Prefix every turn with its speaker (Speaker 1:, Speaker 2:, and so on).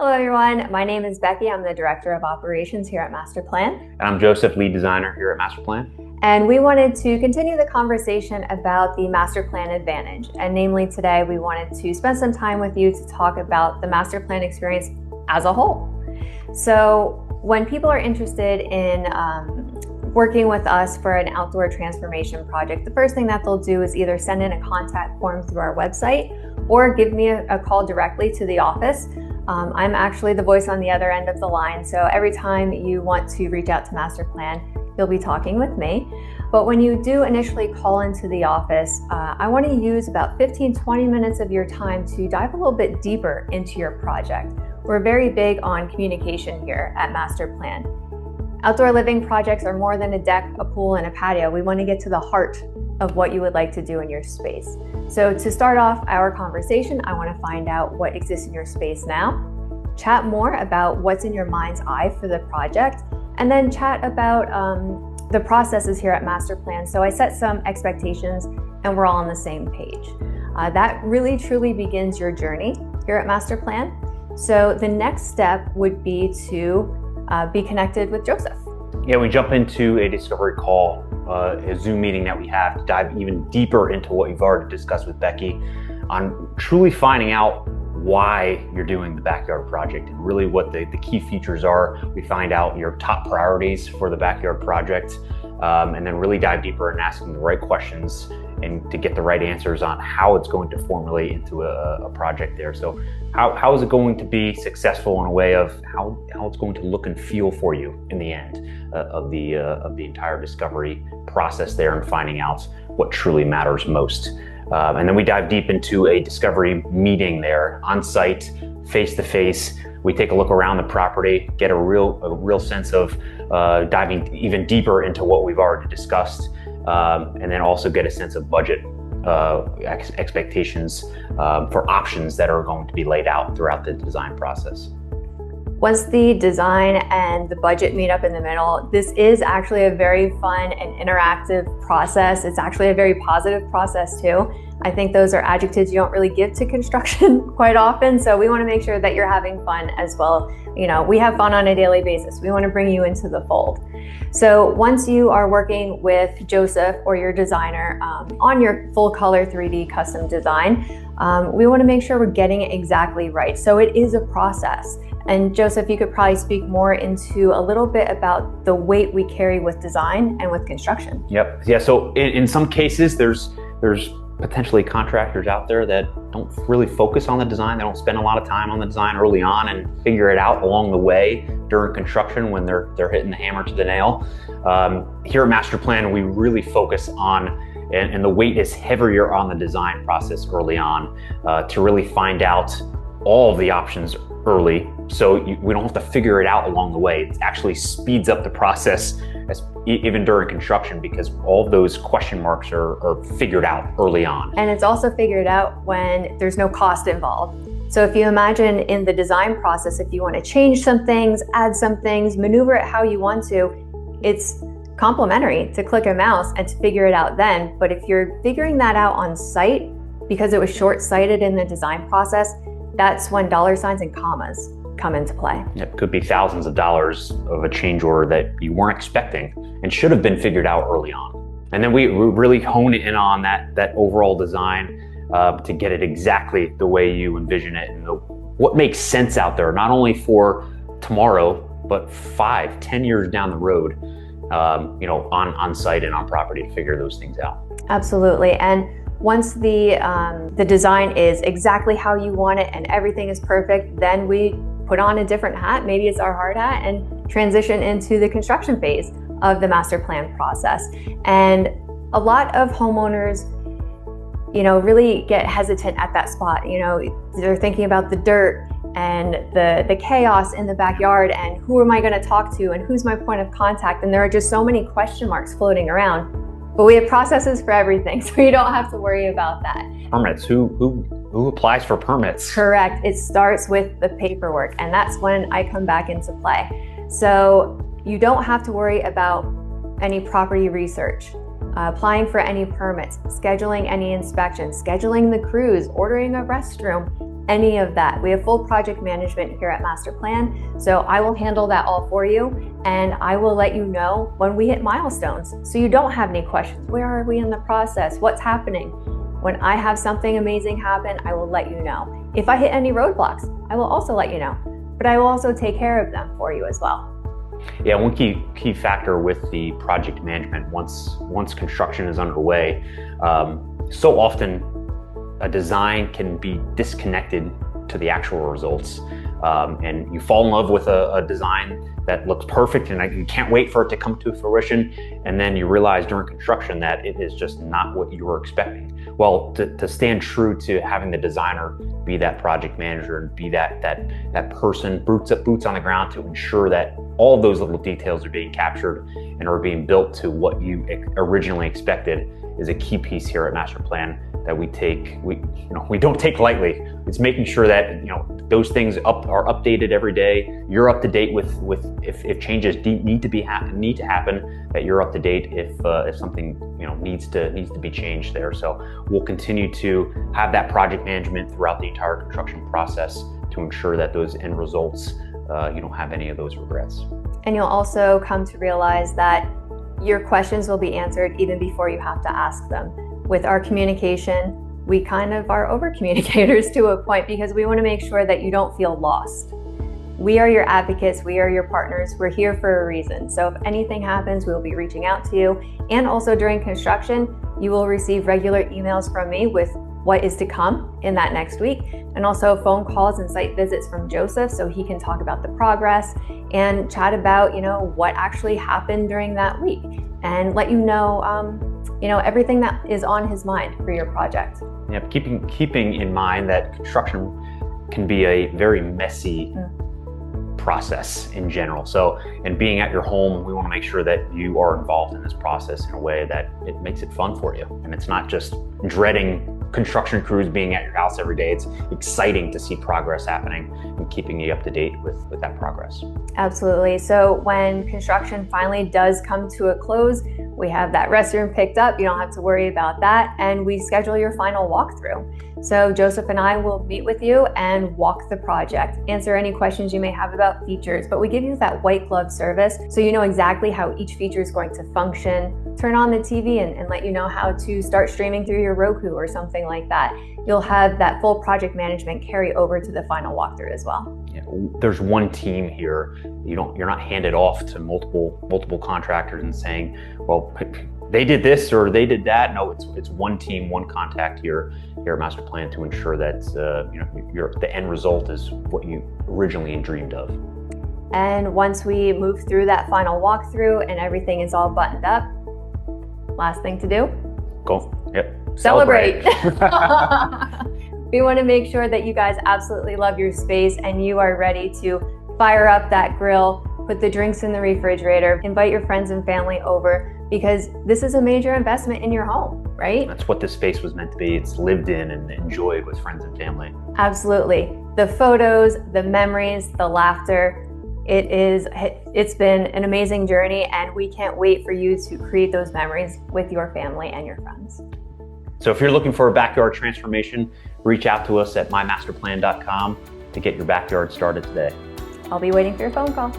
Speaker 1: Hello everyone, my name is Becky. I'm the Director of Operations here at MasterPLAN.
Speaker 2: And I'm Joseph, Lead Designer here at MasterPLAN.
Speaker 1: And we wanted to continue the conversation about the MasterPLAN Advantage. And namely today, we wanted to spend some time with you to talk about the MasterPLAN experience as a whole. So when people are interested in working with us for an outdoor transformation project, the first thing that they'll do is either send in a contact form through our website or give me a call directly to the office. I'm actually the voice on the other end of the line, so every time you want to reach out to MasterPLAN, you'll be talking with me. But when you do initially call into the office, I want to use about 15-20 minutes of your time to dive a little bit deeper into your project. We're very big on communication here at MasterPLAN. Outdoor living projects are more than a deck, a pool, and a patio. We want to get to the heart of what you would like to do in your space. So to start off our conversation, I want to find out what exists in your space now, chat more about what's in your mind's eye for the project, and then chat about the processes here at MasterPLAN. So I set some expectations and we're all on the same page. That really truly begins your journey here at MasterPLAN. So the next step would be to be connected with Joseph.
Speaker 2: Yeah, we jump into a discovery call, a Zoom meeting that we have to dive even deeper into what you've already discussed with Becky on truly finding out why you're doing the backyard project and really what the key features are. We find out your top priorities for the backyard project, and then really dive deeper and asking the right questions and to get the right answers on how it's going to formulate into a project there. So how is it going to be successful in a way of how it's going to look and feel for you in the end of the entire discovery process there, and finding out what truly matters most. And then we dive deep into a discovery meeting there, on site, face to face. We take a look around the property, get a real sense of diving even deeper into what we've already discussed, and then also get a sense of budget expectations for options that are going to be laid out throughout the design process.
Speaker 1: Once the design and the budget meet up in the middle, this is actually a very fun and interactive process. It's actually a very positive process too. I think those are adjectives you don't really give to construction quite often. So we want to make sure that you're having fun as well. You know, we have fun on a daily basis. We want to bring you into the fold. So once you are working with Joseph or your designer on your full color 3D custom design, we want to make sure we're getting it exactly right. So it is a process. And Joseph, you could probably speak more into a little bit about the weight we carry with design and with construction.
Speaker 2: Yep. Yeah. So in some cases, there's potentially contractors out there that don't really focus on the design. They don't spend a lot of time on the design early on and figure it out along the way during construction when they're hitting the hammer to the nail. Here at MasterPLAN, we really focus on, and the weight is heavier on the design process early on, to really find out all of the options early, so we don't have to figure it out along the way. It actually speeds up the process even during construction, because all of those question marks are figured out early on.
Speaker 1: And it's also figured out when there's no cost involved. So if you imagine in the design process, if you want to change some things, add some things, maneuver it how you want to, it's complimentary to click a mouse and to figure it out then. But if you're figuring that out on site because it was short-sighted in the design process, that's when dollar signs and commas come into play.
Speaker 2: It could be thousands of dollars of a change order that you weren't expecting and should have been figured out early on. And then we really hone in on that overall design to get it exactly the way you envision it, and what makes sense out there, not only for tomorrow, but 5-10 years down the road, on site and on property, to figure those things out.
Speaker 1: Absolutely. And once the design is exactly how you want it and everything is perfect, then we put on a different hat, maybe it's our hard hat, and transition into the construction phase of the master plan process. And a lot of homeowners, really get hesitant at that spot. They're thinking about the dirt and the chaos in the backyard, and who am I going to talk to, and who's my point of contact? And there are just so many question marks floating around. But we have processes for everything, so you don't have to worry about that.
Speaker 2: Permits, who applies for permits?
Speaker 1: Correct. It starts with the paperwork, and that's when I come back into play. So you don't have to worry about any property research. applying for any permits, scheduling any inspections, scheduling the crews, ordering a restroom, any of that. We have full project management here at MasterPLAN, so I will handle that all for you, and I will let you know when we hit milestones, so you don't have any questions. Where are we in the process? What's happening? When I have something amazing happen, I will let you know. If I hit any roadblocks, I will also let you know, but I will also take care of them for you as well.
Speaker 2: Yeah, one key factor with the project management, once construction is underway, so often a design can be disconnected to the actual results. And you fall in love with a design that looks perfect and you can't wait for it to come to fruition. And then you realize during construction that it is just not what you were expecting. Well, to stand true to having the designer be that project manager and be that person, boots on the ground to ensure that all of those little details are being captured and are being built to what you originally expected, is a key piece here at MasterPLAN that we don't take lightly. It's making sure that those things are updated every day. You're up to date with if changes need to happen, that you're up to date if something needs to be changed there. So we'll continue to have that project management throughout the entire construction process to ensure that those end results you don't have any of those regrets.
Speaker 1: And you'll also come to realize that your questions will be answered even before you have to ask them. With our communication, we kind of are over communicators to a point, because we want to make sure that you don't feel lost. We are your advocates, we are your partners, we're here for a reason. So if anything happens, we'll be reaching out to you. And also during construction, you will receive regular emails from me with what is to come in that next week, and also phone calls and site visits from Joseph, so he can talk about the progress and chat about what actually happened during that week, and let you know everything that is on his mind for your project.
Speaker 2: Yeah, keeping in mind that construction can be a very messy process in general. So, and being at your home, we want to make sure that you are involved in this process in a way that it makes it fun for you. And it's not just dreading construction crews being at your house every day. It's exciting to see progress happening and keeping you up to date with that progress.
Speaker 1: Absolutely. So when construction finally does come to a close, we have that restroom picked up. You don't have to worry about that. And we schedule your final walkthrough. So Joseph and I will meet with you and walk the project, answer any questions you may have about features, but we give you that white glove service so you know exactly how each feature is going to function. Turn on the TV and let you know how to start streaming through your Roku or something like that. You'll have that full project management carry over to the final walkthrough as well.
Speaker 2: Yeah, there's one team here. You're not handed off to multiple contractors and saying, well, they did this or they did that. No, it's one team, one contact here at MasterPLAN to ensure that the end result is what you originally dreamed of.
Speaker 1: And once we move through that final walkthrough and everything is all buttoned up, last thing to do?
Speaker 2: Go. Yep.
Speaker 1: Celebrate. We want to make sure that you guys absolutely love your space and you are ready to fire up that grill, put the drinks in the refrigerator, invite your friends and family over, because this is a major investment in your home, right?
Speaker 2: That's what this space was meant to be. It's lived in and enjoyed with friends and family.
Speaker 1: Absolutely. The photos, the memories, the laughter, it's been an amazing journey, and we can't wait for you to create those memories with your family and your friends.
Speaker 2: So if you're looking for a backyard transformation, reach out to us at mymasterplan.com to get your backyard started today.
Speaker 1: I'll be waiting for your phone call.